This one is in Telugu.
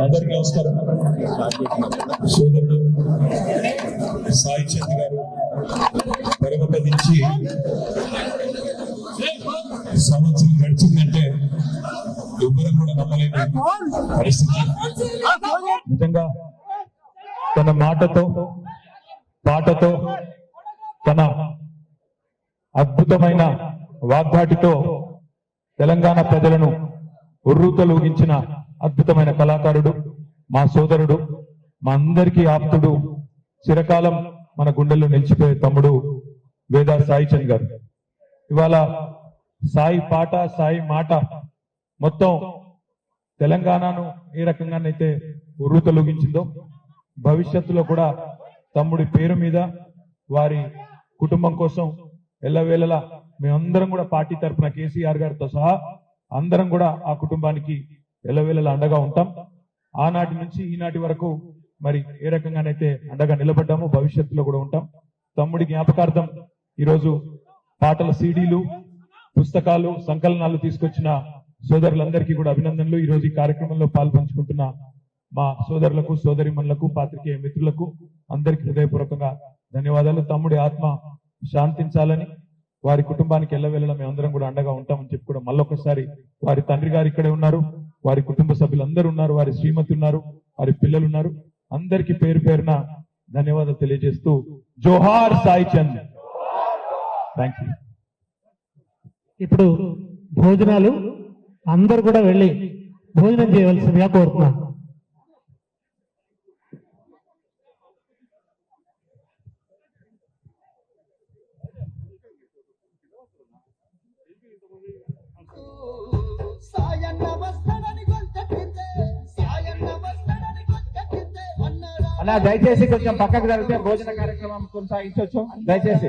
అందరికీ నమస్కారం. సోదరుడు సాయి చంద్ గారు పరమపదించి సంవత్సరం గడిచిందంటే ఎవ్వరం కూడా నమ్మలేని పరిస్థితి. నిజంగా తన మాటతో పాటతో తన అద్భుతమైన వాగ్దాటితో తెలంగాణ ప్రజలను ఉర్రూతలూగించిన అద్భుతమైన కళాకారుడు, మా సోదరుడు, మా అందరికీ ఆప్తుడు, చిరకాలం మన గుండెల్లో నిలిచిపోయే తమ్ముడు వేదా సాయి చంద్ గారు. ఇవాళ సాయి పాట సాయి మాట మొత్తం తెలంగాణను ఏ రకంగానైతే ఉర్రూతలూగించిందో భవిష్యత్తులో కూడా తమ్ముడి పేరు మీద వారి కుటుంబం కోసం ఎల్లవేళలా మేమందరం కూడా పార్టీ తరఫున కేసీఆర్ గారితో సహా అందరం కూడా ఆ కుటుంబానికి ఎల్లవేళలా అండగా ఉంటాం. ఆనాటి నుంచి ఈనాటి వరకు మరి ఏ రకంగానైతే అండగా నిలబడ్డామో భవిష్యత్తులో కూడా ఉంటాం. తమ్ముడి జ్ఞాపకార్థం ఈరోజు పాటల సీడీలు, పుస్తకాలు, సంకలనాలు తీసుకొచ్చిన సోదరులందరికీ కూడా అభినందనలు. ఈరోజు ఈ కార్యక్రమంలో పాల్పంచుకుంటున్న మా సోదరులకు, సోదరిమణులకు, పాత్రికేయ మిత్రులకు అందరికీ హృదయపూర్వకంగా ధన్యవాదాలు. తమ్ముడి ఆత్మ శాంతించాలని, వారి కుటుంబానికి ఎల్లవేళలా మేమందరం కూడా అండగా ఉంటామని చెప్పి కూడా మళ్ళొకసారి వారి తండ్రి గారు ఇక్కడే ఉన్నారు, వారి కుటుంబ సభ్యులందరూ ఉన్నారు, వారి శ్రీమతి ఉన్నారు, వారి పిల్లలు ఉన్నారు. అందరికీ పేరు పేరున ధన్యవాదాలు తెలియజేస్తూ జోహార్ సాయి చంద్. Thank you. ఇప్పుడు భోజనాలు అందరు కూడా వెళ్ళి భోజనం చేయవలసిందిగా కోరుతున్నాను. అలా దయచేసి కొంచెం పక్కకు జరిగితే భోజన కార్యక్రమం కొనసాగించవచ్చు దయచేసి.